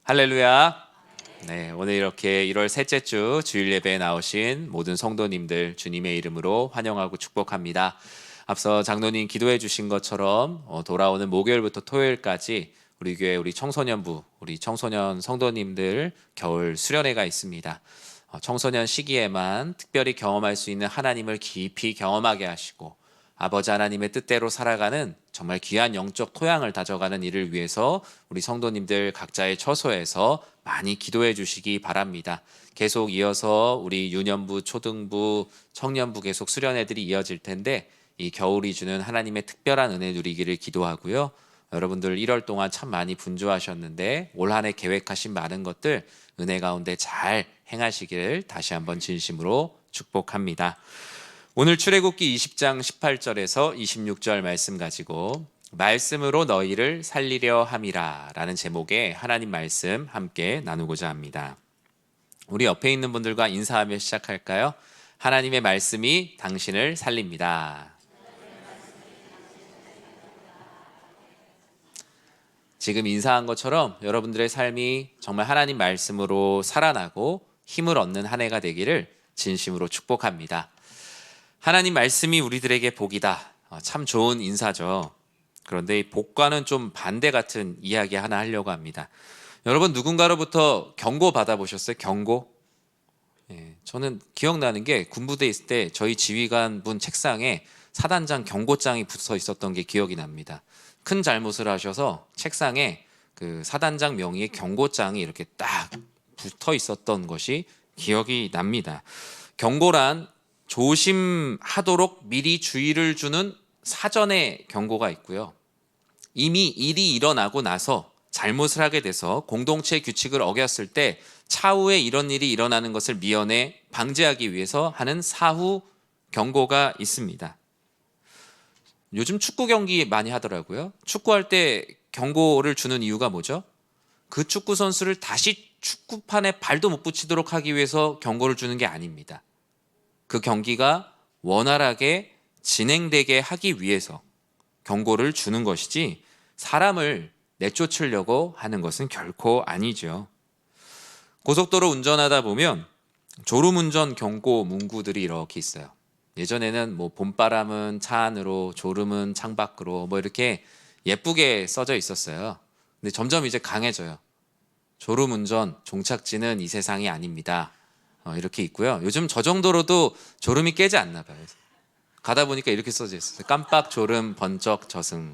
할렐루야. 네, 오늘 이렇게 1월 셋째 주 주일 예배에 나오신 모든 성도님들 주님의 이름으로 환영하고 축복합니다. 앞서 장로님 기도해 주신 것처럼 돌아오는 목요일부터 토요일까지 우리 교회 우리 청소년부, 우리 청소년 성도님들 겨울 수련회가 있습니다. 청소년 시기에만 특별히 경험할 수 있는 하나님을 깊이 경험하게 하시고 아버지 하나님의 뜻대로 살아가는 정말 귀한 영적 토양을 다져가는 일을 위해서 우리 성도님들 각자의 처소에서 많이 기도해 주시기 바랍니다. 계속 이어서 우리 유년부, 초등부, 청년부 계속 수련회들이 이어질 텐데 이 겨울이 주는 하나님의 특별한 은혜 누리기를 기도하고요. 여러분들 1월 동안 참 많이 분주하셨는데 올 한 해 계획하신 많은 것들 은혜 가운데 잘 행하시기를 다시 한번 진심으로 축복합니다. 오늘 출애굽기 20장 18절에서 26절 말씀 가지고 말씀으로 너희를 살리려 함이라 라는 제목의 하나님 말씀 함께 나누고자 합니다. 우리 옆에 있는 분들과 인사하며 시작할까요? 하나님의 말씀이 당신을 살립니다. 지금 인사한 것처럼 여러분들의 삶이 정말 하나님 말씀으로 살아나고 힘을 얻는 한 해가 되기를 진심으로 축복합니다. 하나님 말씀이 우리들에게 복이다. 참 좋은 인사죠. 그런데 이 복과는 좀 반대 같은 이야기 하나 하려고 합니다. 여러분 누군가로부터 경고 받아보셨어요? 경고? 저는 기억나는 게 군부대에 있을 때 저희 지휘관 분 책상에 사단장 경고장이 붙어 있었던 게 기억이 납니다. 큰 잘못을 하셔서 책상에 그 사단장 명의의 경고장이 이렇게 딱 붙어 있었던 것이 기억이 납니다. 경고란 조심하도록 미리 주의를 주는 사전의 경고가 있고요. 이미 일이 일어나고 나서 잘못을 하게 돼서 공동체 규칙을 어겼을 때 차후에 이런 일이 일어나는 것을 미연에 방지하기 위해서 하는 사후 경고가 있습니다. 요즘 축구 경기 많이 하더라고요. 축구할 때 경고를 주는 이유가 뭐죠? 그 축구 선수를 다시 축구판에 발도 못 붙이도록 하기 위해서 경고를 주는 게 아닙니다. 그 경기가 원활하게 진행되게 하기 위해서 경고를 주는 것이지 사람을 내쫓으려고 하는 것은 결코 아니죠. 고속도로 운전하다 보면 졸음운전 경고 문구들이 이렇게 있어요. 예전에는 뭐 봄바람은 차 안으로, 졸음은 창밖으로 뭐 이렇게 예쁘게 써져 있었어요. 근데 점점 이제 강해져요. 졸음운전 종착지는 이 세상이 아닙니다. 이렇게 있고요. 요즘 저 정도로도 졸음이 깨지 않나 봐요. 가다 보니까 이렇게 써져 있어요. 깜빡 졸음 번쩍 저승.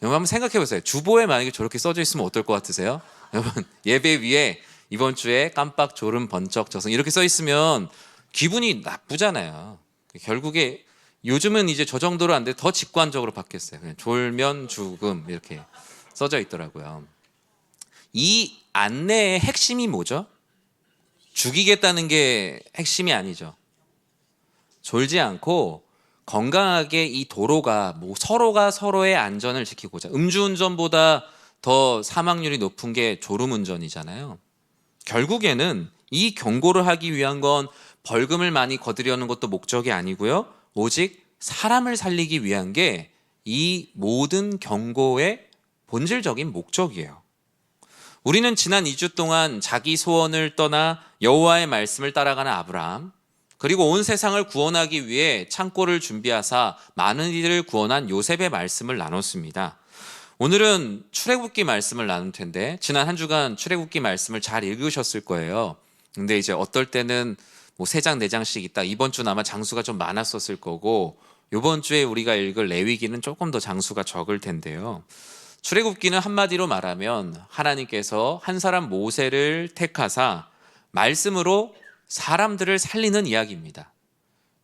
여러분 한번 생각해 보세요. 주보에 만약에 저렇게 써져 있으면 어떨 것 같으세요? 여러분 예배 위에 이번 주에 깜빡 졸음 번쩍 저승 이렇게 써 있으면 기분이 나쁘잖아요. 결국에 요즘은 이제 저 정도로 안 돼 더 직관적으로 바뀌었어요. 그냥 졸면 죽음 이렇게 써져 있더라고요. 이 안내의 핵심이 뭐죠? 죽이겠다는 게 핵심이 아니죠. 졸지 않고 건강하게 이 도로가 서로가 서로의 안전을 지키고자 음주운전보다 더 사망률이 높은 게 졸음운전이잖아요. 결국에는 이 경고를 하기 위한 건 벌금을 많이 거두려는 것도 목적이 아니고요. 오직 사람을 살리기 위한 게 이 모든 경고의 본질적인 목적이에요. 우리는 지난 2주 동안 자기 소원을 떠나 여호와의 말씀을 따라가는 아브라함, 그리고 온 세상을 구원하기 위해 창고를 준비하사 많은 이들을 구원한 요셉의 말씀을 나눴습니다. 오늘은 출애굽기 말씀을 나눌 텐데 지난 한 주간 출애굽기 말씀을 잘 읽으셨을 거예요. 근데 이제 어떨 때는 뭐 3장 4장씩 있다. 이번 주는 아마 장수가 좀 많았었을 거고 이번 주에 우리가 읽을 레위기는 조금 더 장수가 적을 텐데요. 출애굽기는 한마디로 말하면 하나님께서 한 사람 모세를 택하사 말씀으로 사람들을 살리는 이야기입니다.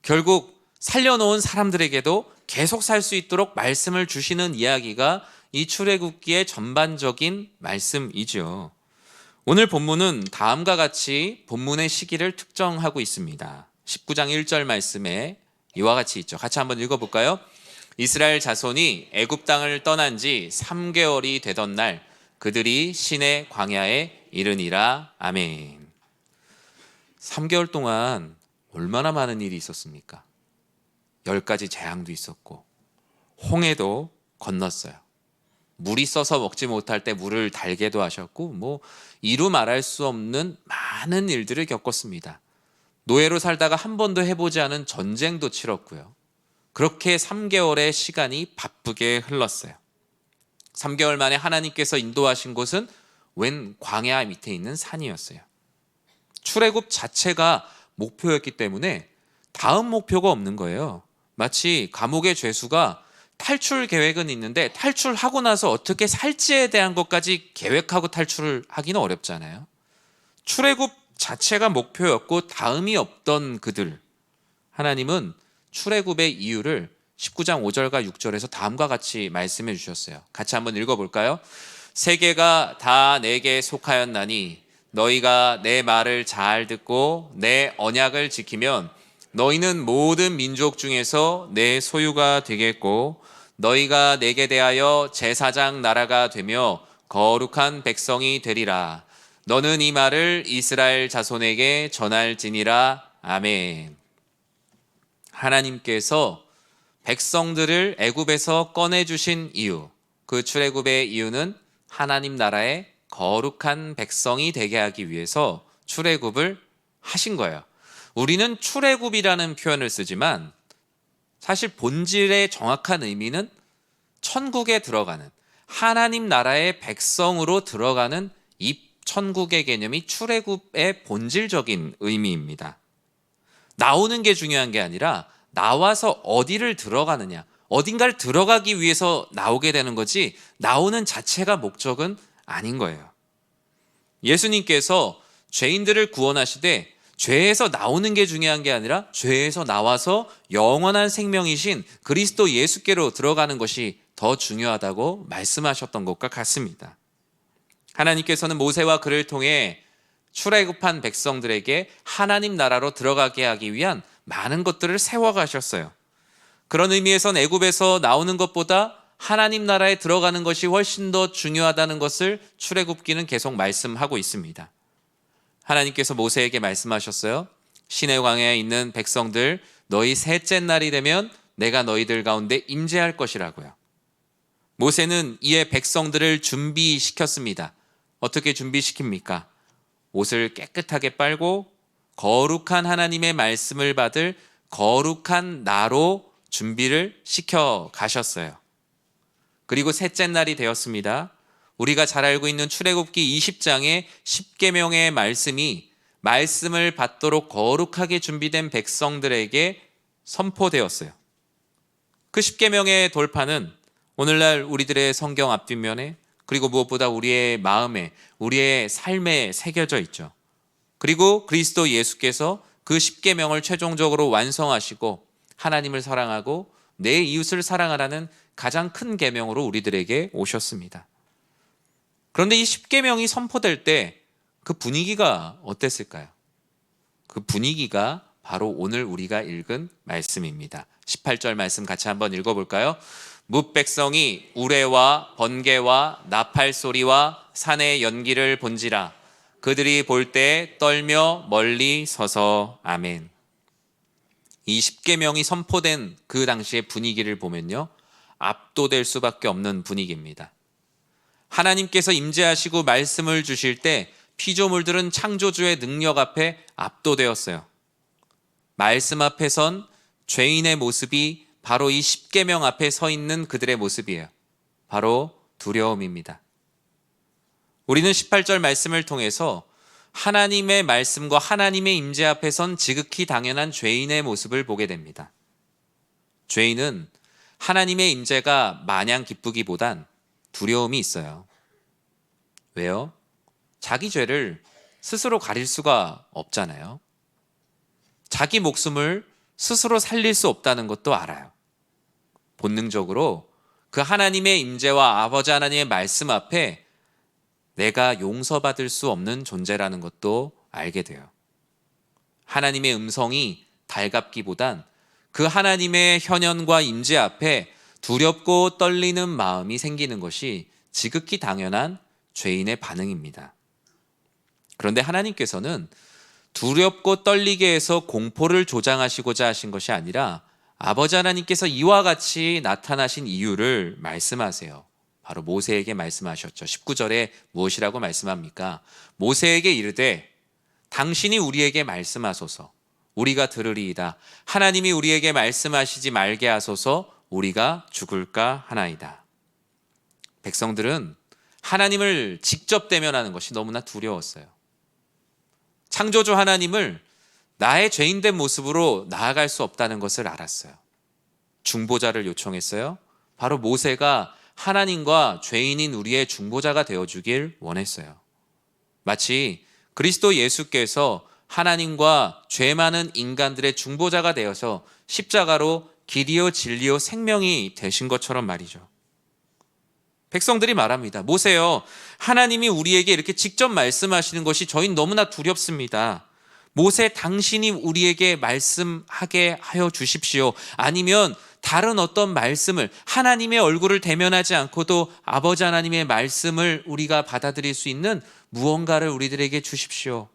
결국 살려놓은 사람들에게도 계속 살 수 있도록 말씀을 주시는 이야기가 이 출애굽기의 전반적인 말씀이죠. 오늘 본문은 다음과 같이 본문의 시기를 특정하고 있습니다. 19장 1절 말씀에 이와 같이 있죠. 같이 한번 읽어볼까요? 이스라엘 자손이 애굽 땅을 떠난 지 3개월이 되던 날 그들이 시내 광야에 이르니라. 아멘. 3개월 동안 얼마나 많은 일이 있었습니까? 10가지 재앙도 있었고 홍해도 건넜어요. 물이 써서 먹지 못할 때 물을 달게도 하셨고 뭐 이루 말할 수 없는 많은 일들을 겪었습니다. 노예로 살다가 한 번도 해보지 않은 전쟁도 치렀고요. 그렇게 3개월의 시간이 바쁘게 흘렀어요. 3개월 만에 하나님께서 인도하신 곳은 웬 광야 밑에 있는 산이었어요. 출애굽 자체가 목표였기 때문에 다음 목표가 없는 거예요. 마치 감옥의 죄수가 탈출 계획은 있는데 탈출하고 나서 어떻게 살지에 대한 것까지 계획하고 탈출을 하기는 어렵잖아요. 출애굽 자체가 목표였고 다음이 없던 그들, 하나님은 출애굽의 이유를 19장 5절과 6절에서 다음과 같이 말씀해 주셨어요. 같이 한번 읽어볼까요? 세계가 다 내게 속하였나니 너희가 내 말을 잘 듣고 내 언약을 지키면 너희는 모든 민족 중에서 내 소유가 되겠고 너희가 내게 대하여 제사장 나라가 되며 거룩한 백성이 되리라. 너는 이 말을 이스라엘 자손에게 전할지니라. 아멘. 하나님께서 백성들을 애굽에서 꺼내주신 이유, 그 출애굽의 이유는 하나님 나라의 거룩한 백성이 되게 하기 위해서 출애굽을 하신 거예요. 우리는 출애굽이라는 표현을 쓰지만 사실 본질의 정확한 의미는 천국에 들어가는, 하나님 나라의 백성으로 들어가는 이 천국의 개념이 출애굽의 본질적인 의미입니다. 나오는 게 중요한 게 아니라 나와서 어디를 들어가느냐, 어딘가를 들어가기 위해서 나오게 되는 거지 나오는 자체가 목적은 아닌 거예요. 예수님께서 죄인들을 구원하시되 죄에서 나오는 게 중요한 게 아니라 죄에서 나와서 영원한 생명이신 그리스도 예수께로 들어가는 것이 더 중요하다고 말씀하셨던 것과 같습니다. 하나님께서는 모세와 그를 통해 출애굽한 백성들에게 하나님 나라로 들어가게 하기 위한 많은 것들을 세워가셨어요. 그런 의미에선 애굽에서 나오는 것보다 하나님 나라에 들어가는 것이 훨씬 더 중요하다는 것을 출애굽기는 계속 말씀하고 있습니다. 하나님께서 모세에게 말씀하셨어요. 시내 광야에 있는 백성들, 너희 셋째 날이 되면 내가 너희들 가운데 임재할 것이라고요. 모세는 이에 백성들을 준비시켰습니다. 어떻게 준비시킵니까? 옷을 깨끗하게 빨고 거룩한 하나님의 말씀을 받을 거룩한 나로 준비를 시켜 가셨어요. 그리고 셋째 날이 되었습니다. 우리가 잘 알고 있는 출애굽기 20장의 10계명의 말씀이 말씀을 받도록 거룩하게 준비된 백성들에게 선포되었어요. 그 10계명의 돌파는 오늘날 우리들의 성경 앞뒷면에 그리고 무엇보다 우리의 마음에, 우리의 삶에 새겨져 있죠. 그리고 그리스도 예수께서 그 10계명을 최종적으로 완성하시고 하나님을 사랑하고 내 이웃을 사랑하라는 가장 큰 계명으로 우리들에게 오셨습니다. 그런데 이 10계명이 선포될 때 그 분위기가 어땠을까요? 그 분위기가 바로 오늘 우리가 읽은 말씀입니다. 18절 말씀 같이 한번 읽어볼까요? 뭇백성이 우레와 번개와 나팔 소리와 산의 연기를 본지라 그들이 볼 때 떨며 멀리 서서 아멘. 이 10계명이 선포된 그 당시의 분위기를 보면요, 압도될 수밖에 없는 분위기입니다. 하나님께서 임재하시고 말씀을 주실 때 피조물들은 창조주의 능력 앞에 압도되었어요. 말씀 앞에 선 죄인의 모습이 바로 이 10계명 앞에 서 있는 그들의 모습이에요. 바로 두려움입니다. 우리는 18절 말씀을 통해서 하나님의 말씀과 하나님의 임재 앞에 선 지극히 당연한 죄인의 모습을 보게 됩니다. 죄인은 하나님의 임재가 마냥 기쁘기보단 두려움이 있어요. 왜요? 자기 죄를 스스로 가릴 수가 없잖아요. 자기 목숨을 스스로 살릴 수 없다는 것도 알아요. 본능적으로 그 하나님의 임재와 아버지 하나님의 말씀 앞에 내가 용서받을 수 없는 존재라는 것도 알게 돼요. 하나님의 음성이 달갑기보단 그 하나님의 현현과 임재 앞에 두렵고 떨리는 마음이 생기는 것이 지극히 당연한 죄인의 반응입니다. 그런데 하나님께서는 두렵고 떨리게 해서 공포를 조장하시고자 하신 것이 아니라 아버지 하나님께서 이와 같이 나타나신 이유를 말씀하세요. 바로 모세에게 말씀하셨죠. 19절에 무엇이라고 말씀합니까? 모세에게 이르되 당신이 우리에게 말씀하소서 우리가 들으리이다. 하나님이 우리에게 말씀하시지 말게 하소서 우리가 죽을까 하나이다. 백성들은 하나님을 직접 대면하는 것이 너무나 두려웠어요. 창조주 하나님을 나의 죄인된 모습으로 나아갈 수 없다는 것을 알았어요. 중보자를 요청했어요. 바로 모세가 하나님과 죄인인 우리의 중보자가 되어주길 원했어요. 마치 그리스도 예수께서 하나님과 죄 많은 인간들의 중보자가 되어서 십자가로 길이요 진리요 생명이 되신 것처럼 말이죠. 백성들이 말합니다. 모세요, 하나님이 우리에게 이렇게 직접 말씀하시는 것이 저희는 너무나 두렵습니다. 모세 당신이 우리에게 말씀하게 하여 주십시오. 아니면 다른 어떤 말씀을 하나님의 얼굴을 대면하지 않고도 아버지 하나님의 말씀을 우리가 받아들일 수 있는 무언가를 우리들에게 주십시오.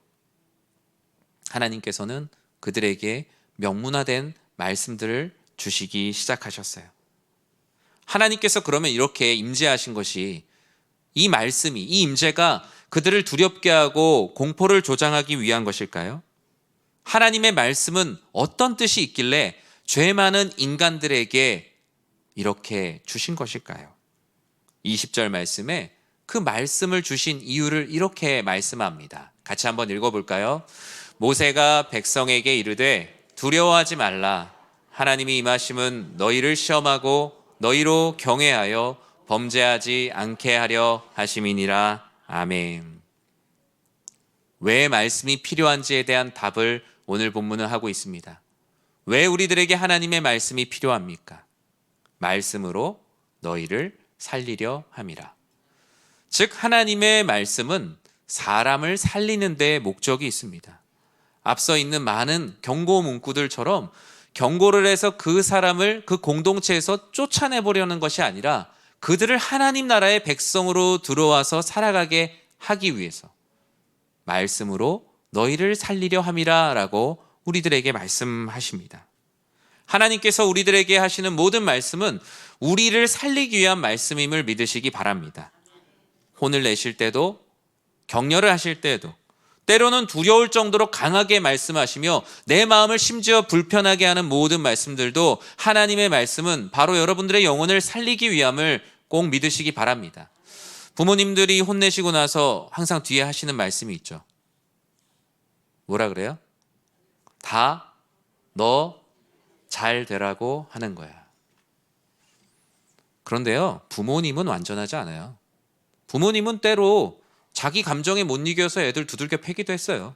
하나님께서는 그들에게 명문화된 말씀들을 주시기 시작하셨어요. 하나님께서 그러면 이렇게 임재하신 것이 이 말씀이, 이 임재가 그들을 두렵게 하고 공포를 조장하기 위한 것일까요? 하나님의 말씀은 어떤 뜻이 있길래 죄 많은 인간들에게 이렇게 주신 것일까요? 20절 말씀에 그 말씀을 주신 이유를 이렇게 말씀합니다. 같이 한번 읽어볼까요? 모세가 백성에게 이르되 두려워하지 말라. 하나님이 임하심은 너희를 시험하고 너희로 경외하여 범죄하지 않게 하려 하심이니라. 아멘. 왜 말씀이 필요한지에 대한 답을 오늘 본문은 하고 있습니다. 왜 우리들에게 하나님의 말씀이 필요합니까? 말씀으로 너희를 살리려 함이라. 즉 하나님의 말씀은 사람을 살리는 데 목적이 있습니다. 앞서 있는 많은 경고 문구들처럼 경고를 해서 그 사람을 그 공동체에서 쫓아내보려는 것이 아니라 그들을 하나님 나라의 백성으로 들어와서 살아가게 하기 위해서 말씀으로 너희를 살리려 함이라 라고 우리들에게 말씀하십니다. 하나님께서 우리들에게 하시는 모든 말씀은 우리를 살리기 위한 말씀임을 믿으시기 바랍니다. 혼을 내실 때도 격려를 하실 때도 때로는 두려울 정도로 강하게 말씀하시며 내 마음을 심지어 불편하게 하는 모든 말씀들도 하나님의 말씀은 바로 여러분들의 영혼을 살리기 위함을 꼭 믿으시기 바랍니다. 부모님들이 혼내시고 나서 항상 뒤에 하시는 말씀이 있죠. 뭐라 그래요? 다 너 잘 되라고 하는 거야. 그런데요, 부모님은 완전하지 않아요. 부모님은 때로 자기 감정에 못 이겨서 애들 두들겨 패기도 했어요.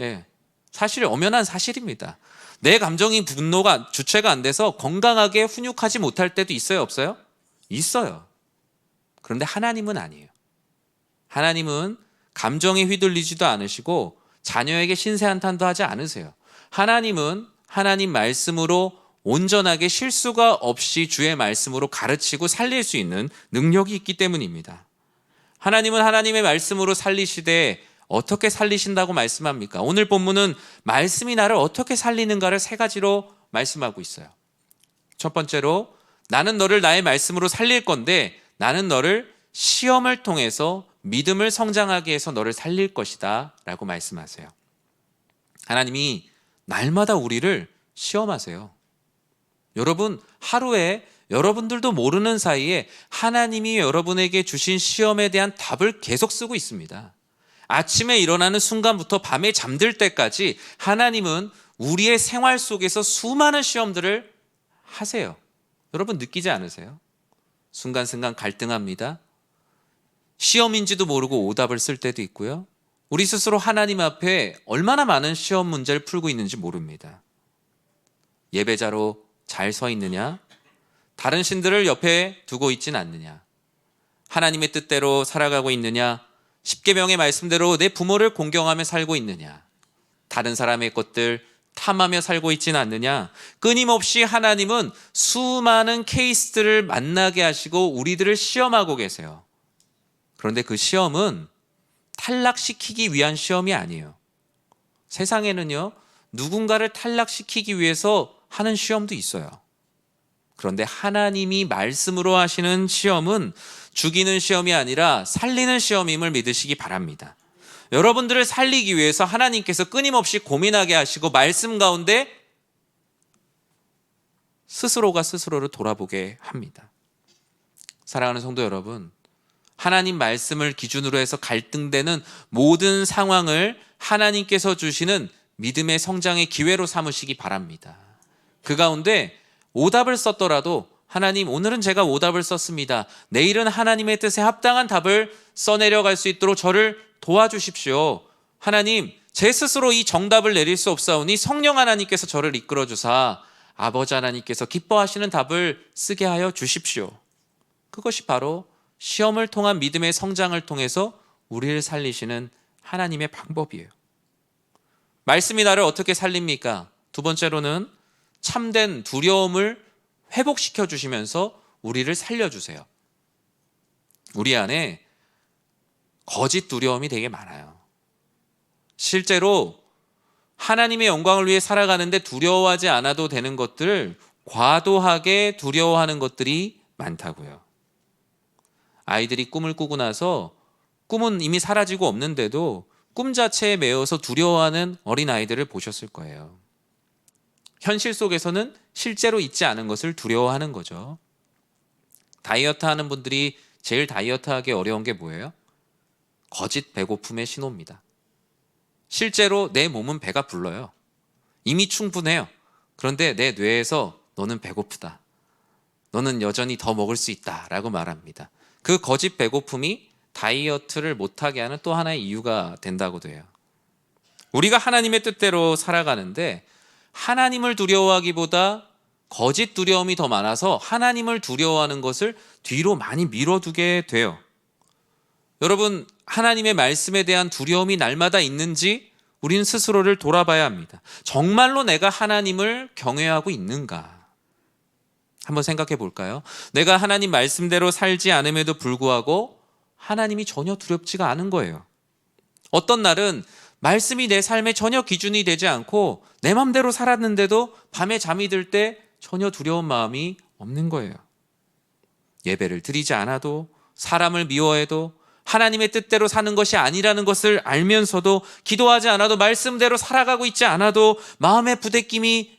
예, 사실 엄연한 사실입니다. 내 감정이 분노가 주체가 안 돼서 건강하게 훈육하지 못할 때도 있어요, 없어요? 있어요. 그런데 하나님은 아니에요. 하나님은 감정에 휘둘리지도 않으시고 자녀에게 신세한탄도 하지 않으세요. 하나님은 하나님 말씀으로 온전하게 실수가 없이 주의 말씀으로 가르치고 살릴 수 있는 능력이 있기 때문입니다. 하나님은 하나님의 말씀으로 살리시되 어떻게 살리신다고 말씀합니까? 오늘 본문은 말씀이 나를 어떻게 살리는가를 세 가지로 말씀하고 있어요. 첫 번째로 나는 너를 나의 말씀으로 살릴 건데 나는 너를 시험을 통해서 믿음을 성장하게 해서 너를 살릴 것이다 라고 말씀하세요. 하나님이 날마다 우리를 시험하세요. 여러분, 하루에 여러분들도 모르는 사이에 하나님이 여러분에게 주신 시험에 대한 답을 계속 쓰고 있습니다. 아침에 일어나는 순간부터 밤에 잠들 때까지 하나님은 우리의 생활 속에서 수많은 시험들을 하세요. 여러분 느끼지 않으세요? 순간순간 갈등합니다. 시험인지도 모르고 오답을 쓸 때도 있고요. 우리 스스로 하나님 앞에 얼마나 많은 시험 문제를 풀고 있는지 모릅니다. 예배자로 잘 서 있느냐? 다른 신들을 옆에 두고 있진 않느냐? 하나님의 뜻대로 살아가고 있느냐? 십계명의 말씀대로 내 부모를 공경하며 살고 있느냐? 다른 사람의 것들 탐하며 살고 있진 않느냐? 끊임없이 하나님은 수많은 케이스들을 만나게 하시고 우리들을 시험하고 계세요. 그런데 그 시험은 탈락시키기 위한 시험이 아니에요. 세상에는요, 누군가를 탈락시키기 위해서 하는 시험도 있어요. 그런데 하나님이 말씀으로 하시는 시험은 죽이는 시험이 아니라 살리는 시험임을 믿으시기 바랍니다. 여러분들을 살리기 위해서 하나님께서 끊임없이 고민하게 하시고 말씀 가운데 스스로가 스스로를 돌아보게 합니다. 사랑하는 성도 여러분, 하나님 말씀을 기준으로 해서 갈등되는 모든 상황을 하나님께서 주시는 믿음의 성장의 기회로 삼으시기 바랍니다. 그 가운데 오답을 썼더라도 하나님, 오늘은 제가 오답을 썼습니다. 내일은 하나님의 뜻에 합당한 답을 써내려갈 수 있도록 저를 도와주십시오. 하나님, 제 스스로 이 정답을 내릴 수 없사오니 성령 하나님께서 저를 이끌어 주사 아버지 하나님께서 기뻐하시는 답을 쓰게 하여 주십시오. 그것이 바로 시험을 통한 믿음의 성장을 통해서 우리를 살리시는 하나님의 방법이에요. 말씀이 나를 어떻게 살립니까? 두 번째로는 참된 두려움을 회복시켜 주시면서 우리를 살려주세요. 우리 안에 거짓 두려움이 되게 많아요. 실제로 하나님의 영광을 위해 살아가는데 두려워하지 않아도 되는 것들, 과도하게 두려워하는 것들이 많다고요. 아이들이 꿈을 꾸고 나서 꿈은 이미 사라지고 없는데도 꿈 자체에 매여서 두려워하는 어린아이들을 보셨을 거예요. 현실 속에서는 실제로 있지 않은 것을 두려워하는 거죠. 다이어트 하는 분들이 제일 다이어트하기 어려운 게 뭐예요? 거짓 배고픔의 신호입니다. 실제로 내 몸은 배가 불러요. 이미 충분해요. 그런데 내 뇌에서 너는 배고프다. 너는 여전히 더 먹을 수 있다 라고 말합니다. 그 거짓 배고픔이 다이어트를 못하게 하는 또 하나의 이유가 된다고 돼요. 우리가 하나님의 뜻대로 살아가는데 하나님을 두려워하기보다 거짓 두려움이 더 많아서 하나님을 두려워하는 것을 뒤로 많이 미뤄두게 돼요. 여러분, 하나님의 말씀에 대한 두려움이 날마다 있는지 우리는 스스로를 돌아봐야 합니다. 정말로 내가 하나님을 경외하고 있는가? 한번 생각해 볼까요? 내가 하나님 말씀대로 살지 않음에도 불구하고 하나님이 전혀 두렵지가 않은 거예요. 어떤 날은 말씀이 내 삶의 전혀 기준이 되지 않고 내 맘대로 살았는데도 밤에 잠이 들 때 전혀 두려운 마음이 없는 거예요. 예배를 드리지 않아도, 사람을 미워해도, 하나님의 뜻대로 사는 것이 아니라는 것을 알면서도, 기도하지 않아도, 말씀대로 살아가고 있지 않아도 마음의 부대낌이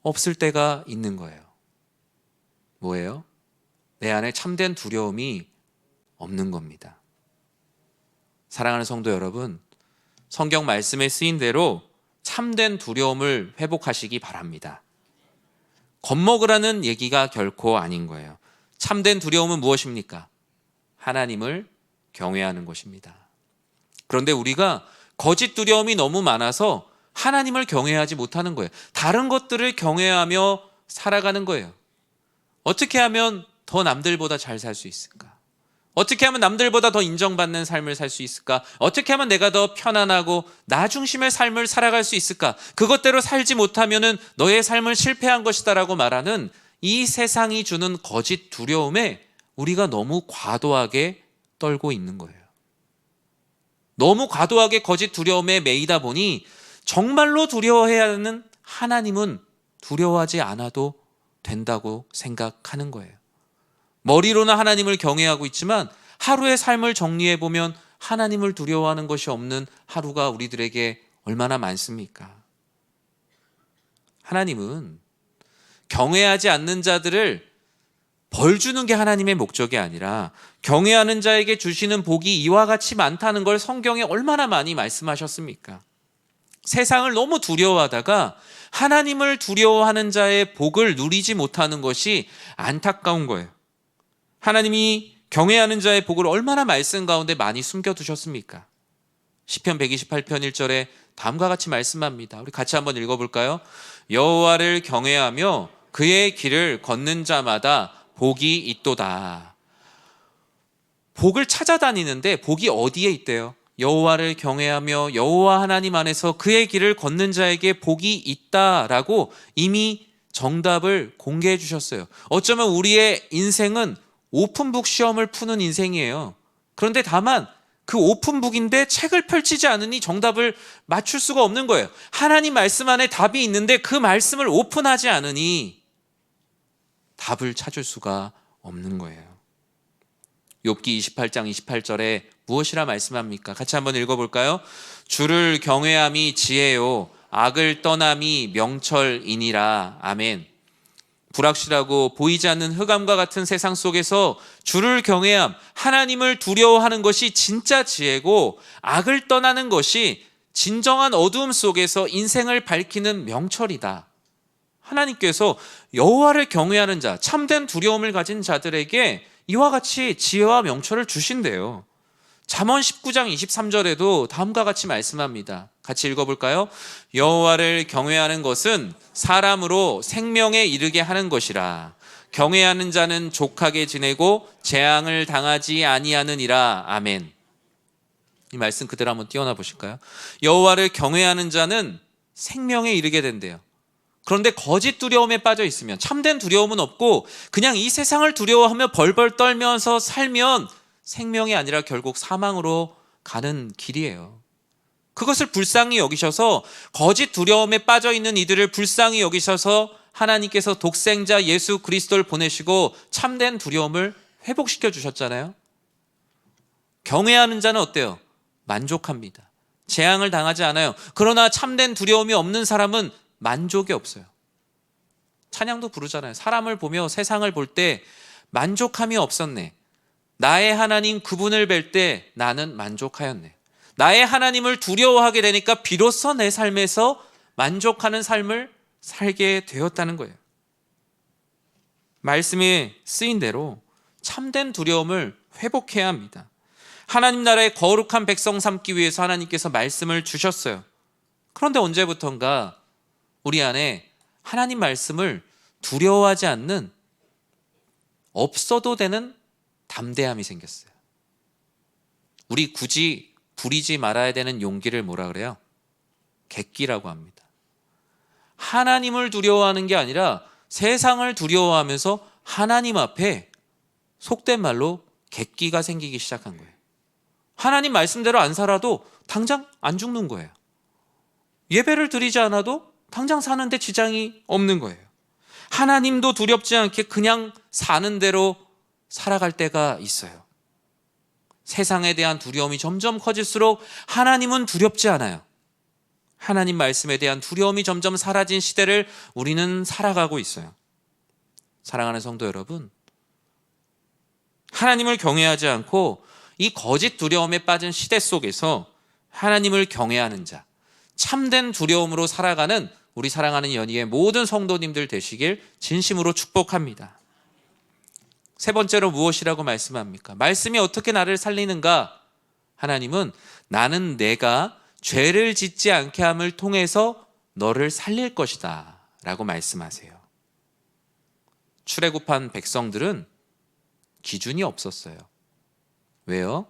없을 때가 있는 거예요. 뭐예요? 내 안에 참된 두려움이 없는 겁니다. 사랑하는 성도 여러분, 성경 말씀에 쓰인 대로 참된 두려움을 회복하시기 바랍니다. 겁먹으라는 얘기가 결코 아닌 거예요. 참된 두려움은 무엇입니까? 하나님을 경외하는 것입니다. 그런데 우리가 거짓 두려움이 너무 많아서 하나님을 경외하지 못하는 거예요. 다른 것들을 경외하며 살아가는 거예요. 어떻게 하면 더 남들보다 잘 살 수 있을까? 어떻게 하면 남들보다 더 인정받는 삶을 살 수 있을까? 어떻게 하면 내가 더 편안하고 나 중심의 삶을 살아갈 수 있을까? 그것대로 살지 못하면은 너의 삶은 실패한 것이다라고 말하는 이 세상이 주는 거짓 두려움에 우리가 너무 과도하게 떨고 있는 거예요. 너무 과도하게 거짓 두려움에 매이다 보니 정말로 두려워해야 하는 하나님은 두려워하지 않아도 된다고 생각하는 거예요. 머리로는 하나님을 경외하고 있지만 하루의 삶을 정리해보면 하나님을 두려워하는 것이 없는 하루가 우리들에게 얼마나 많습니까? 하나님은 경외하지 않는 자들을 벌 주는 게 하나님의 목적이 아니라 경외하는 자에게 주시는 복이 이와 같이 많다는 걸 성경에 얼마나 많이 말씀하셨습니까? 세상을 너무 두려워하다가 하나님을 두려워하는 자의 복을 누리지 못하는 것이 안타까운 거예요. 하나님이 경외하는 자의 복을 얼마나 말씀 가운데 많이 숨겨두셨습니까? 시편 128편 1절에 다음과 같이 말씀합니다. 우리 같이 한번 읽어볼까요? 여호와를 경외하며 그의 길을 걷는 자마다 복이 있도다. 복을 찾아다니는데 복이 어디에 있대요? 여호와를 경외하며 여호와 하나님 안에서 그의 길을 걷는 자에게 복이 있다라고 이미 정답을 공개해 주셨어요. 어쩌면 우리의 인생은 오픈북 시험을 푸는 인생이에요. 그런데 다만 그 오픈북인데 책을 펼치지 않으니 정답을 맞출 수가 없는 거예요. 하나님 말씀 안에 답이 있는데 그 말씀을 오픈하지 않으니 답을 찾을 수가 없는 거예요. 욥기 28장 28절에 무엇이라 말씀합니까? 같이 한번 읽어볼까요? 주를 경외함이 지혜요 악을 떠남이 명철이니라. 아멘. 불확실하고 보이지 않는 흑암과 같은 세상 속에서 주를 경외함, 하나님을 두려워하는 것이 진짜 지혜고, 악을 떠나는 것이 진정한 어두움 속에서 인생을 밝히는 명철이다. 하나님께서 여호와를 경외하는 자, 참된 두려움을 가진 자들에게 이와 같이 지혜와 명철을 주신대요. 잠언 19장 23절에도 다음과 같이 말씀합니다. 같이 읽어볼까요? 여호와를 경외하는 것은 사람으로 생명에 이르게 하는 것이라. 경외하는 자는 족하게 지내고 재앙을 당하지 아니하느니라. 아멘. 이 말씀 그대로 한번 띄워놔 보실까요? 여호와를 경외하는 자는 생명에 이르게 된대요. 그런데 거짓 두려움에 빠져 있으면, 참된 두려움은 없고 그냥 이 세상을 두려워하며 벌벌 떨면서 살면 생명이 아니라 결국 사망으로 가는 길이에요. 그것을 불쌍히 여기셔서, 거짓 두려움에 빠져 있는 이들을 불쌍히 여기셔서 하나님께서 독생자 예수 그리스도를 보내시고 참된 두려움을 회복시켜 주셨잖아요. 경외하는 자는 어때요? 만족합니다. 재앙을 당하지 않아요. 그러나 참된 두려움이 없는 사람은 만족이 없어요. 찬양도 부르잖아요. 사람을 보며 세상을 볼 때 만족함이 없었네. 나의 하나님 그분을 뵐 때 나는 만족하였네. 나의 하나님을 두려워하게 되니까 비로소 내 삶에서 만족하는 삶을 살게 되었다는 거예요. 말씀에 쓰인 대로 참된 두려움을 회복해야 합니다. 하나님 나라의 거룩한 백성 삼기 위해서 하나님께서 말씀을 주셨어요. 그런데 언제부턴가 우리 안에 하나님 말씀을 두려워하지 않는, 없어도 되는 담대함이 생겼어요. 우리 굳이 부리지 말아야 되는 용기를 뭐라 그래요? 객기라고 합니다. 하나님을 두려워하는 게 아니라 세상을 두려워하면서 하나님 앞에 속된 말로 객기가 생기기 시작한 거예요. 하나님 말씀대로 안 살아도 당장 안 죽는 거예요. 예배를 드리지 않아도 당장 사는데 지장이 없는 거예요. 하나님도 두렵지 않게 그냥 사는 대로 살아갈 때가 있어요. 세상에 대한 두려움이 점점 커질수록 하나님은 두렵지 않아요. 하나님 말씀에 대한 두려움이 점점 사라진 시대를 우리는 살아가고 있어요. 사랑하는 성도 여러분, 하나님을 경외하지 않고 이 거짓 두려움에 빠진 시대 속에서 하나님을 경외하는 자, 참된 두려움으로 살아가는 우리 사랑하는 연희의 모든 성도님들 되시길 진심으로 축복합니다. 세 번째로 무엇이라고 말씀합니까? 말씀이 어떻게 나를 살리는가? 하나님은 나는 내가 죄를 짓지 않게 함을 통해서 너를 살릴 것이다 라고 말씀하세요. 출애굽한 백성들은 기준이 없었어요. 왜요?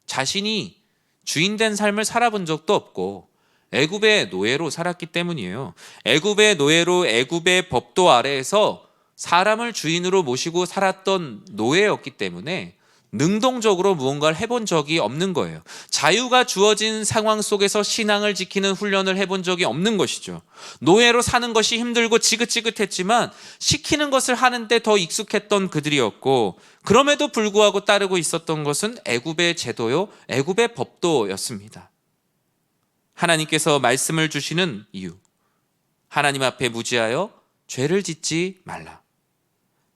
자신이 주인된 삶을 살아본 적도 없고 애굽의 노예로 살았기 때문이에요. 애굽의 노예로 애굽의 법도 아래에서 사람을 주인으로 모시고 살았던 노예였기 때문에 능동적으로 무언가를 해본 적이 없는 거예요. 자유가 주어진 상황 속에서 신앙을 지키는 훈련을 해본 적이 없는 것이죠. 노예로 사는 것이 힘들고 지긋지긋했지만 시키는 것을 하는데 더 익숙했던 그들이었고, 그럼에도 불구하고 따르고 있었던 것은 애굽의 제도요, 애굽의 법도였습니다. 하나님께서 말씀을 주시는 이유, 하나님 앞에 무지하여 죄를 짓지 말라.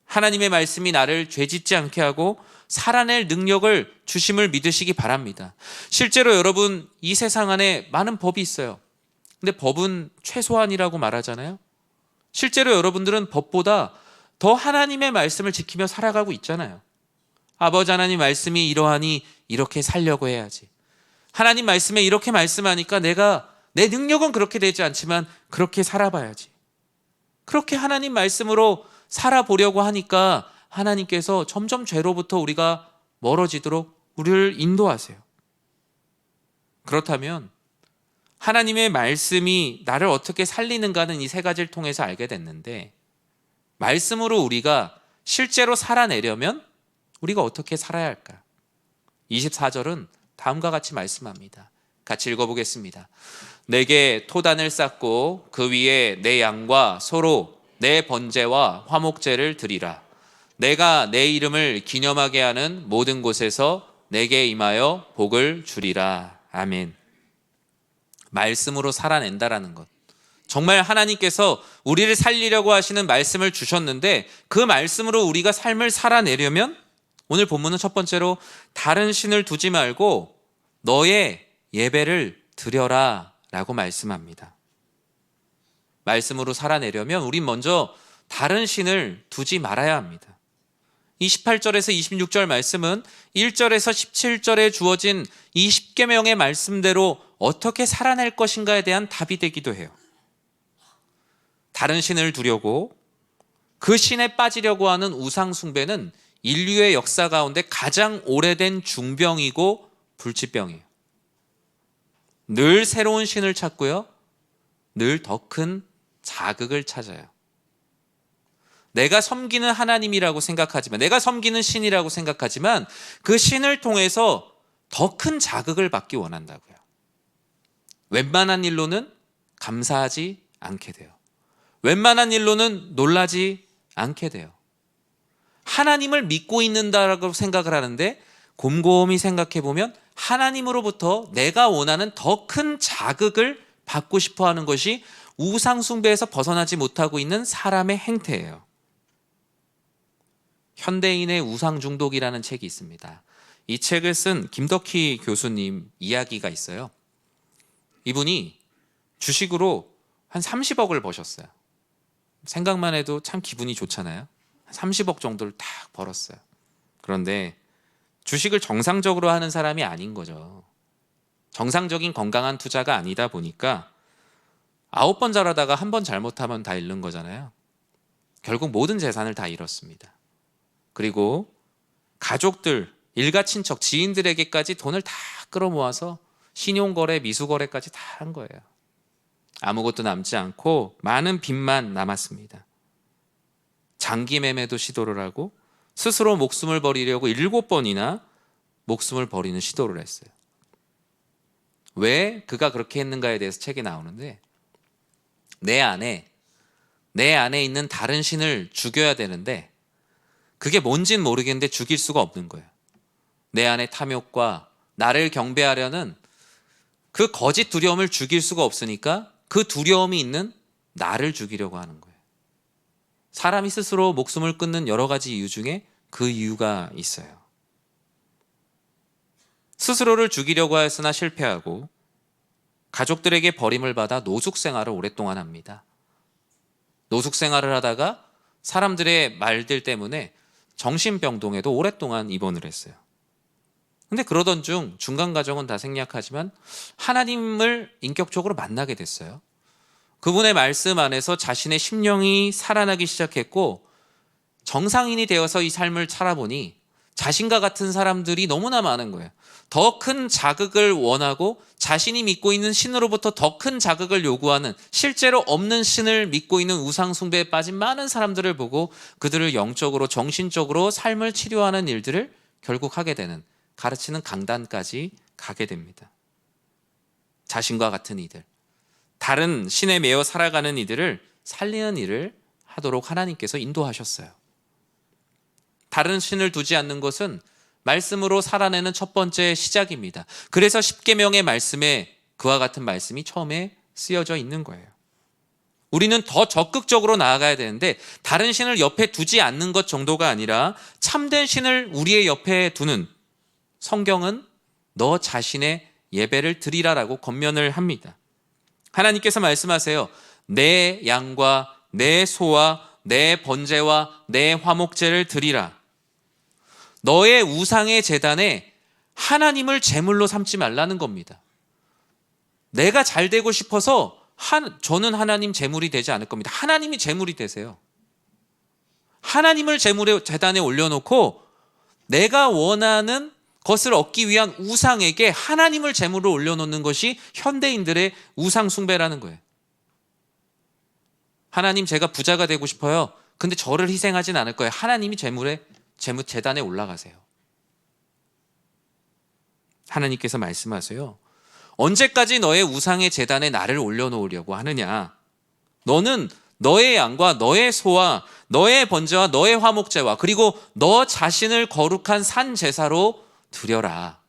하나님의 말씀이 나를 죄 짓지 않게 하고 살아낼 능력을 주심을 믿으시기 바랍니다. 실제로 여러분, 이 세상 안에 많은 법이 있어요. 근데 법은 최소한이라고 말하잖아요. 실제로 여러분들은 법보다 더 하나님의 말씀을 지키며 살아가고 있잖아요. 아버지 하나님 말씀이 이러하니 이렇게 살려고 해야지. 하나님 말씀에 이렇게 말씀하니까 내가, 내 능력은 그렇게 되지 않지만 그렇게 살아봐야지. 그렇게 하나님 말씀으로 살아보려고 하니까 하나님께서 점점 죄로부터 우리가 멀어지도록 우리를 인도하세요. 그렇다면 하나님의 말씀이 나를 어떻게 살리는가는 이 세 가지를 통해서 알게 됐는데, 말씀으로 우리가 실제로 살아내려면 우리가 어떻게 살아야 할까? 24절은 다음과 같이 말씀합니다. 같이 읽어보겠습니다. 내게 토단을 쌓고 그 위에 내 양과 소로 내 번제와 화목제를 드리라. 내가 내 이름을 기념하게 하는 모든 곳에서 내게 임하여 복을 주리라. 아멘. 말씀으로 살아낸다라는 것. 정말 하나님께서 우리를 살리려고 하시는 말씀을 주셨는데 그 말씀으로 우리가 삶을 살아내려면 오늘 본문은 첫 번째로 다른 신을 두지 말고 너의 예배를 드려라 라고 말씀합니다. 말씀으로 살아내려면 우린 먼저 다른 신을 두지 말아야 합니다. 이 18절에서 26절 말씀은 1절에서 17절에 주어진 이 10계명의 말씀대로 어떻게 살아낼 것인가에 대한 답이 되기도 해요. 다른 신을 두려고 그 신에 빠지려고 하는 우상 숭배는 인류의 역사 가운데 가장 오래된 중병이고 불치병이에요. 늘 새로운 신을 찾고요. 늘 더 큰 자극을 찾아요. 내가 섬기는 하나님이라고 생각하지만, 내가 섬기는 신이라고 생각하지만 그 신을 통해서 더 큰 자극을 받기 원한다고요. 웬만한 일로는 감사하지 않게 돼요. 웬만한 일로는 놀라지 않게 돼요. 하나님을 믿고 있는다라고 생각을 하는데 곰곰이 생각해 보면 하나님으로부터 내가 원하는 더 큰 자극을 받고 싶어 하는 것이 우상 숭배에서 벗어나지 못하고 있는 사람의 행태예요. 현대인의 우상 중독이라는 책이 있습니다. 이 책을 쓴 김덕희 교수님 이야기가 있어요. 이분이 주식으로 한 30억을 버셨어요. 생각만 해도 참 기분이 좋잖아요. 30억 정도를 딱 벌었어요. 그런데 주식을 정상적으로 하는 사람이 아닌 거죠. 정상적인 건강한 투자가 아니다 보니까 9번 잘하다가 한 번 잘못하면 다 잃는 거잖아요. 결국 모든 재산을 다 잃었습니다. 그리고 가족들, 일가 친척, 지인들에게까지 돈을 다 끌어모아서 신용거래, 미수거래까지 다 한 거예요. 아무것도 남지 않고 많은 빚만 남았습니다. 장기 매매도 시도를 하고 스스로 목숨을 버리려고 7번이나 목숨을 버리는 시도를 했어요. 왜 그가 그렇게 했는가에 대해서 책이 나오는데 내 안에 있는 다른 신을 죽여야 되는데 그게 뭔진 모르겠는데 죽일 수가 없는 거예요. 내 안의 탐욕과 나를 경배하려는 그 거짓 두려움을 죽일 수가 없으니까 그 두려움이 있는 나를 죽이려고 하는 거예요. 사람이 스스로 목숨을 끊는 여러 가지 이유 중에 그 이유가 있어요. 스스로를 죽이려고 했으나 실패하고 가족들에게 버림을 받아 노숙 생활을 오랫동안 합니다. 노숙 생활을 하다가 사람들의 말들 때문에 정신병동에도 오랫동안 입원을 했어요. 근데 그러던 중 중간 과정은 다 생략하지만 하나님을 인격적으로 만나게 됐어요. 그분의 말씀 안에서 자신의 심령이 살아나기 시작했고 정상인이 되어서 이 삶을 살아보니 자신과 같은 사람들이 너무나 많은 거예요. 더 큰 자극을 원하고 자신이 믿고 있는 신으로부터 더 큰 자극을 요구하는 실제로 없는 신을 믿고 있는 우상 숭배에 빠진 많은 사람들을 보고 그들을 영적으로 정신적으로 삶을 치료하는 일들을 결국 하게 되는 가르치는 강단까지 가게 됩니다. 자신과 같은 이들, 다른 신에 매여 살아가는 이들을 살리는 일을 하도록 하나님께서 인도하셨어요. 다른 신을 두지 않는 것은 말씀으로 살아내는 첫 번째 시작입니다. 그래서 10계명의 말씀에 그와 같은 말씀이 처음에 쓰여져 있는 거예요. 우리는 더 적극적으로 나아가야 되는데 다른 신을 옆에 두지 않는 것 정도가 아니라 참된 신을 우리의 옆에 두는 성경은 너 자신의 예배를 드리라라고 권면을 합니다. 하나님께서 말씀하세요. 내 양과 내 소와 내 번제와 내 화목제를 드리라. 너의 우상의 제단에 하나님을 제물로 삼지 말라는 겁니다. 내가 잘 되고 싶어서 저는 하나님 제물이 되지 않을 겁니다. 하나님이 제물이 되세요. 하나님을 제물의 제단에 올려놓고 내가 원하는 것을 얻기 위한 우상에게 하나님을 제물로 올려놓는 것이 현대인들의 우상 숭배라는 거예요. 하나님 제가 부자가 되고 싶어요. 근데 저를 희생하진 않을 거예요. 하나님이 제단에 올라가세요. 하나님께서 말씀하세요. 언제까지 너의 우상의 제단에 나를 올려놓으려고 하느냐? 너는 너의 양과 너의 소와 너의 번제와 너의 화목제와 그리고 너 자신을 거룩한 산 제사로 드려라.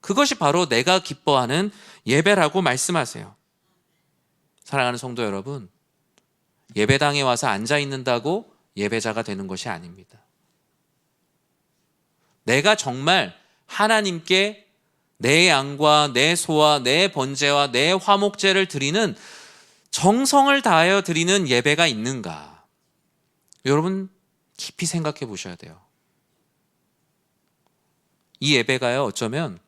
그것이 바로 내가 기뻐하는 예배라고 말씀하세요. 사랑하는 성도 여러분, 예배당에 와서 앉아 있는다고 예배자가 되는 것이 아닙니다. 내가 정말 하나님께 내 양과 내 소와 내 번제와 내 화목제를 드리는 정성을 다하여 드리는 예배가 있는가? 여러분 깊이 생각해 보셔야 돼요. 이 예배가요, 어쩌면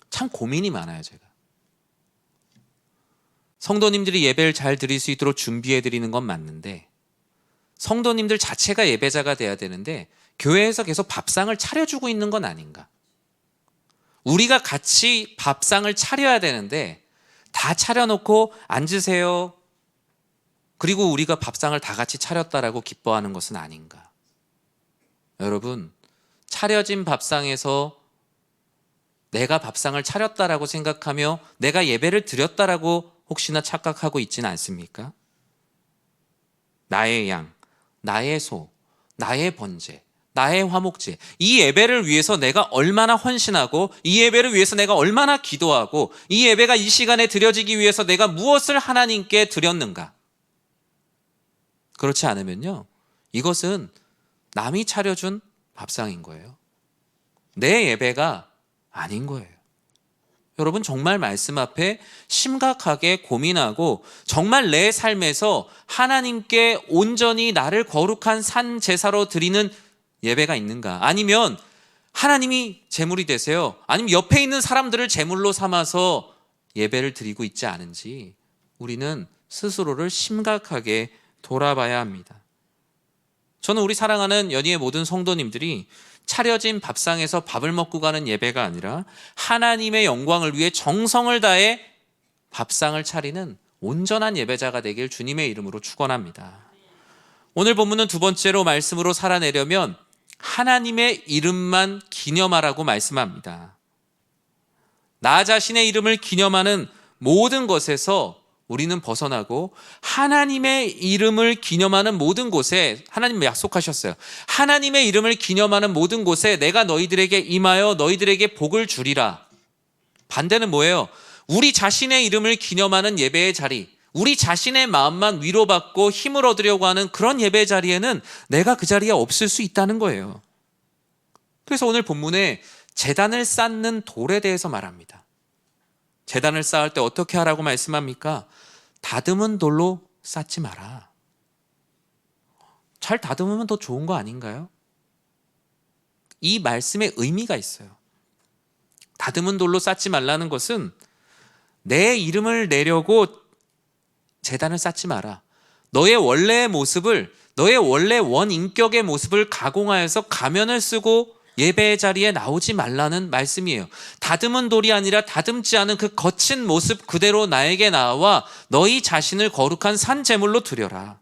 참 고민이 많아요. 제가 성도님들이 예배를 잘 드릴 수 있도록 준비해 드리는 건 맞는데, 성도님들 자체가 예배자가 돼야 되는데 교회에서 계속 밥상을 차려주고 있는 건 아닌가? 우리가 같이 밥상을 차려야 되는데 다 차려놓고 앉으세요. 그리고 우리가 밥상을 다 같이 차렸다라고 기뻐하는 것은 아닌가? 여러분, 차려진 밥상에서 내가 밥상을 차렸다라고 생각하며 내가 예배를 드렸다라고 혹시나 착각하고 있지는 않습니까? 나의 양, 나의 소, 나의 번제, 나의 화목제, 이 예배를 위해서 내가 얼마나 헌신하고 이 예배를 위해서 내가 얼마나 기도하고 이 예배가 이 시간에 드려지기 위해서 내가 무엇을 하나님께 드렸는가? 그렇지 않으면요, 이것은 남이 차려준 밥상인 거예요. 내 예배가 아닌 거예요. 여러분, 정말 말씀 앞에 심각하게 고민하고 정말 내 삶에서 하나님께 온전히 나를 거룩한 산 제사로 드리는 예배가 있는가? 아니면 하나님이 제물이 되세요? 아니면 옆에 있는 사람들을 제물로 삼아서 예배를 드리고 있지 않은지 우리는 스스로를 심각하게 돌아봐야 합니다. 저는 우리 사랑하는 연희의 모든 성도님들이 차려진 밥상에서 밥을 먹고 가는 예배가 아니라 하나님의 영광을 위해 정성을 다해 밥상을 차리는 온전한 예배자가 되길 주님의 이름으로 축원합니다. 오늘 본문은 두 번째로 말씀으로 살아내려면 하나님의 이름만 기념하라고 말씀합니다. 나 자신의 이름을 기념하는 모든 것에서 우리는 벗어나고 하나님의 이름을 기념하는 모든 곳에, 하나님 약속하셨어요. 하나님의 이름을 기념하는 모든 곳에 내가 너희들에게 임하여 너희들에게 복을 주리라. 반대는 뭐예요? 우리 자신의 이름을 기념하는 예배의 자리, 우리 자신의 마음만 위로받고 힘을 얻으려고 하는 그런 예배 자리에는 내가 그 자리에 없을 수 있다는 거예요. 그래서 오늘 본문에 제단을 쌓는 돌에 대해서 말합니다. 제단을 쌓을 때 어떻게 하라고 말씀합니까? 다듬은 돌로 쌓지 마라. 잘 다듬으면 더 좋은 거 아닌가요? 이 말씀에 의미가 있어요. 다듬은 돌로 쌓지 말라는 것은 내 이름을 내려고 제단을 쌓지 마라. 너의 원래의 모습을, 너의 원래 원인격의 모습을 가공하여서 가면을 쓰고 예배의 자리에 나오지 말라는 말씀이에요. 다듬은 돌이 아니라 다듬지 않은 그 거친 모습 그대로 나에게 나와 너희 자신을 거룩한 산 제물로 드려라.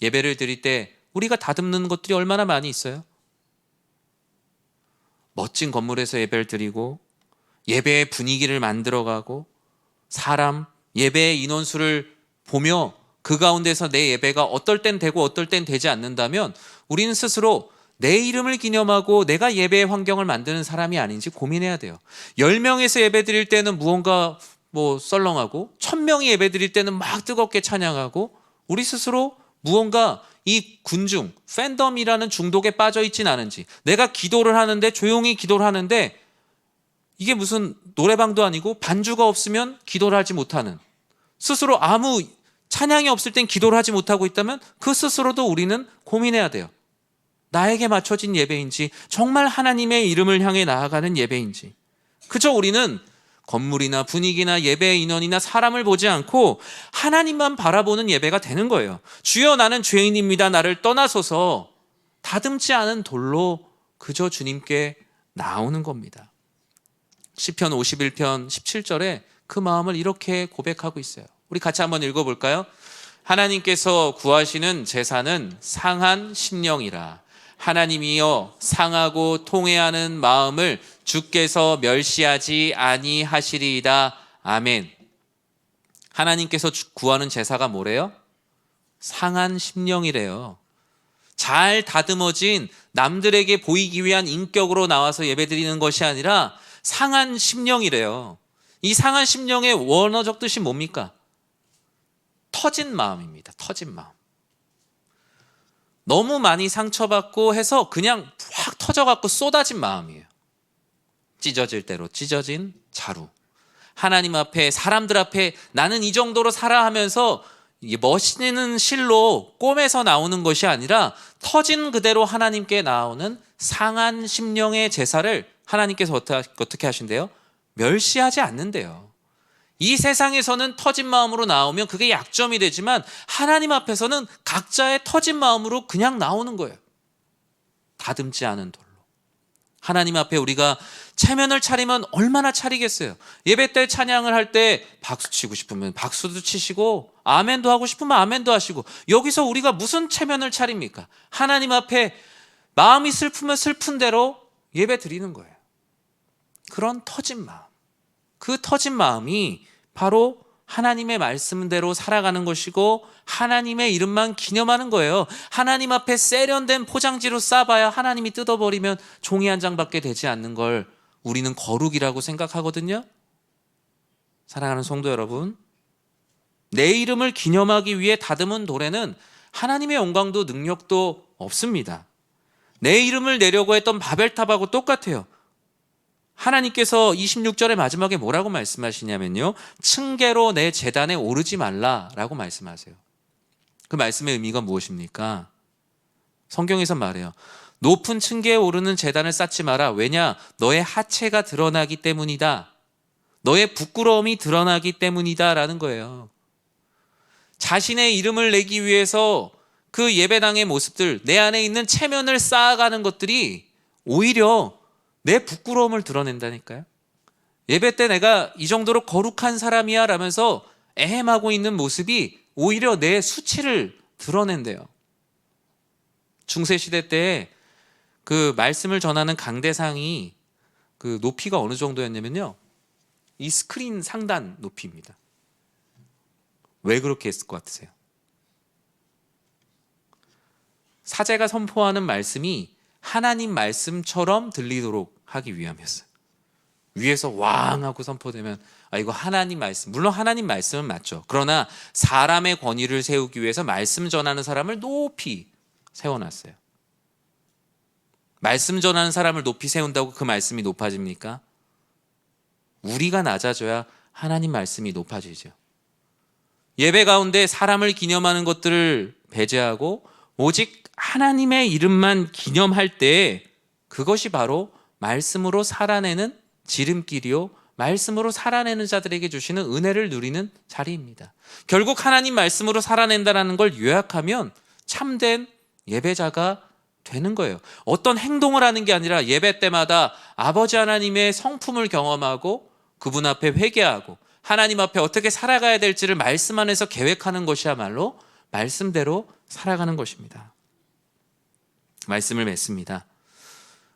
예배를 드릴 때 우리가 다듬는 것들이 얼마나 많이 있어요? 멋진 건물에서 예배를 드리고 예배의 분위기를 만들어가고 사람, 예배의 인원수를 보며 그 가운데서 내 예배가 어떨 땐 되고 어떨 땐 되지 않는다면 우리는 스스로 내 이름을 기념하고 내가 예배의 환경을 만드는 사람이 아닌지 고민해야 돼요. 10명에서 예배 드릴 때는 무언가 썰렁하고 1000명이 예배 드릴 때는 막 뜨겁게 찬양하고 우리 스스로 무언가 이 군중, 팬덤이라는 중독에 빠져 있진 않은지, 내가 기도를 하는데 조용히 기도를 하는데 이게 무슨 노래방도 아니고 반주가 없으면 기도를 하지 못하는, 스스로 아무 찬양이 없을 땐 기도를 하지 못하고 있다면 그 스스로도 우리는 고민해야 돼요. 나에게 맞춰진 예배인지 정말 하나님의 이름을 향해 나아가는 예배인지. 그저 우리는 건물이나 분위기나 예배의 인원이나 사람을 보지 않고 하나님만 바라보는 예배가 되는 거예요. 주여 나는 죄인입니다. 나를 떠나소서. 다듬지 않은 돌로 그저 주님께 나오는 겁니다. 시편 51편 17절에 그 마음을 이렇게 고백하고 있어요. 우리 같이 한번 읽어볼까요? 하나님께서 구하시는 제사는 상한 심령이라. 하나님이여 상하고 통회하는 마음을 주께서 멸시하지 아니하시리이다. 아멘. 하나님께서 구하는 제사가 뭐래요? 상한 심령이래요. 잘 다듬어진 남들에게 보이기 위한 인격으로 나와서 예배드리는 것이 아니라 상한 심령이래요. 이 상한 심령의 원어적 뜻이 뭡니까? 터진 마음입니다. 터진 마음. 너무 많이 상처받고 해서 그냥 확 터져갖고 쏟아진 마음이에요. 찢어질 대로 찢어진 자루. 하나님 앞에, 사람들 앞에 나는 이 정도로 살아 하면서 멋있는 실로 꿰매서 나오는 것이 아니라 터진 그대로 하나님께 나오는 상한 심령의 제사를 하나님께서 어떻게 하신대요? 멸시하지 않는데요. 이 세상에서는 터진 마음으로 나오면 그게 약점이 되지만 하나님 앞에서는 각자의 터진 마음으로 그냥 나오는 거예요. 다듬지 않은 돌로. 하나님 앞에 우리가 체면을 차리면 얼마나 차리겠어요. 예배 때 찬양을 할 때 박수 치고 싶으면 박수도 치시고 아멘도 하고 싶으면 아멘도 하시고, 여기서 우리가 무슨 체면을 차립니까? 하나님 앞에 마음이 슬프면 슬픈 대로 예배 드리는 거예요. 그런 터진 마음, 그 터진 마음이 바로 하나님의 말씀대로 살아가는 것이고 하나님의 이름만 기념하는 거예요. 하나님 앞에 세련된 포장지로 싸봐야 하나님이 뜯어버리면 종이 한 장밖에 되지 않는 걸 우리는 거룩이라고 생각하거든요. 사랑하는 성도 여러분, 내 이름을 기념하기 위해 다듬은 돌에는 하나님의 영광도 능력도 없습니다. 내 이름을 내려고 했던 바벨탑하고 똑같아요. 하나님께서 26절의 마지막에 뭐라고 말씀하시냐면요, 층계로 내 제단에 오르지 말라라고 말씀하세요. 그 말씀의 의미가 무엇입니까? 성경에서 말해요. 높은 층계에 오르는 제단을 쌓지 마라. 왜냐? 너의 하체가 드러나기 때문이다. 너의 부끄러움이 드러나기 때문이다 라는 거예요. 자신의 이름을 내기 위해서 그 예배당의 모습들, 내 안에 있는 체면을 쌓아가는 것들이 오히려 내 부끄러움을 드러낸다니까요. 예배 때 내가 이 정도로 거룩한 사람이야 라면서 애헴하고 있는 모습이 오히려 내 수치를 드러낸대요. 중세시대 때 그 말씀을 전하는 강대상이 그 높이가 어느 정도였냐면요, 이 스크린 상단 높이입니다. 왜 그렇게 했을 것 같으세요? 사제가 선포하는 말씀이 하나님 말씀처럼 들리도록 하기 위함이었어요. 위에서 왕 하고 선포되면 이거 하나님 말씀, 물론 하나님 말씀은 맞죠. 그러나 사람의 권위를 세우기 위해서 말씀 전하는 사람을 높이 세워놨어요. 말씀 전하는 사람을 높이 세운다고 그 말씀이 높아집니까? 우리가 낮아져야 하나님 말씀이 높아지죠. 예배 가운데 사람을 기념하는 것들을 배제하고 오직 하나님의 이름만 기념할 때 그것이 바로 말씀으로 살아내는 지름길이요, 말씀으로 살아내는 자들에게 주시는 은혜를 누리는 자리입니다. 결국 하나님 말씀으로 살아낸다는 걸 요약하면 참된 예배자가 되는 거예요. 어떤 행동을 하는 게 아니라 예배 때마다 아버지 하나님의 성품을 경험하고 그분 앞에 회개하고 하나님 앞에 어떻게 살아가야 될지를 말씀 안에서 계획하는 것이야말로 말씀대로 살아가는 것입니다. 말씀을 맺습니다.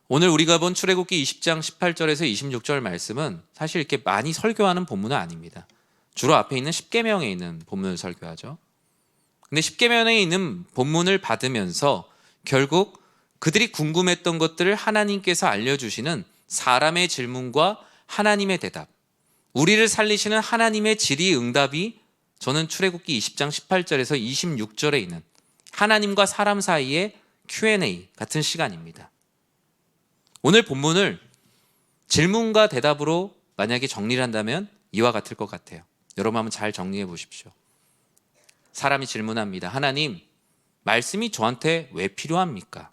오늘 우리가 본 출애굽기 20장 18절에서 26절 말씀은 사실 이렇게 많이 설교하는 본문은 아닙니다. 주로 앞에 있는 십계명에 있는 본문을 설교하죠. 근데 십계명에 있는 본문을 받으면서 결국 그들이 궁금했던 것들을 하나님께서 알려주시는 사람의 질문과 하나님의 대답, 우리를 살리시는 하나님의 질의응답이 저는 출애굽기 20장 18절에서 26절에 있는 하나님과 사람 사이의 Q&A 같은 시간입니다. 오늘 본문을 질문과 대답으로 만약에 정리를 한다면 이와 같을 것 같아요. 여러분 한번 잘 정리해 보십시오. 사람이 질문합니다. 하나님, 말씀이 저한테 왜 필요합니까?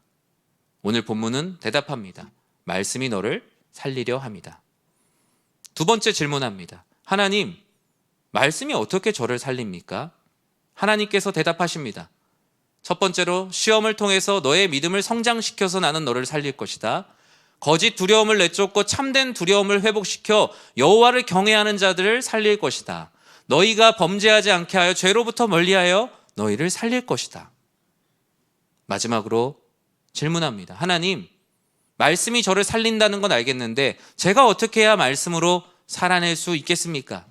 오늘 본문은 대답합니다. 말씀이 너를 살리려 합니다. 두 번째 질문합니다. 하나님, 말씀이 어떻게 저를 살립니까? 하나님께서 대답하십니다. 첫 번째로 시험을 통해서 너의 믿음을 성장시켜서 나는 너를 살릴 것이다. 거짓 두려움을 내쫓고 참된 두려움을 회복시켜 여호와를 경외하는 자들을 살릴 것이다. 너희가 범죄하지 않게 하여 죄로부터 멀리하여 너희를 살릴 것이다. 마지막으로 질문합니다. 하나님, 말씀이 저를 살린다는 건 알겠는데 제가 어떻게 해야 말씀으로 살아낼 수 있겠습니까?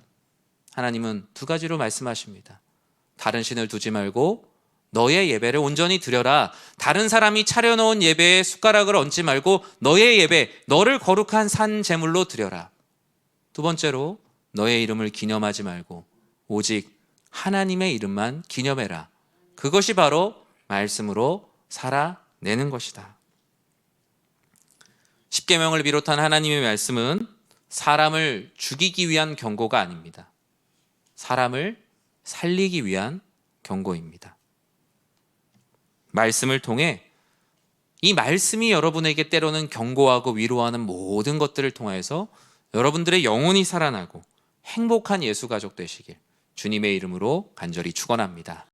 하나님은 두 가지로 말씀하십니다. 다른 신을 두지 말고 너의 예배를 온전히 드려라. 다른 사람이 차려놓은 예배에 숟가락을 얹지 말고 너의 예배, 너를 거룩한 산 제물로 드려라. 두 번째로 너의 이름을 기념하지 말고 오직 하나님의 이름만 기념해라. 그것이 바로 말씀으로 살아내는 것이다. 십계명을 비롯한 하나님의 말씀은 사람을 죽이기 위한 경고가 아닙니다. 사람을 살리기 위한 경고입니다. 말씀을 통해 이 말씀이 여러분에게 때로는 경고하고 위로하는 모든 것들을 통해서 여러분들의 영혼이 살아나고 행복한 예수 가족 되시길 주님의 이름으로 간절히 축원합니다.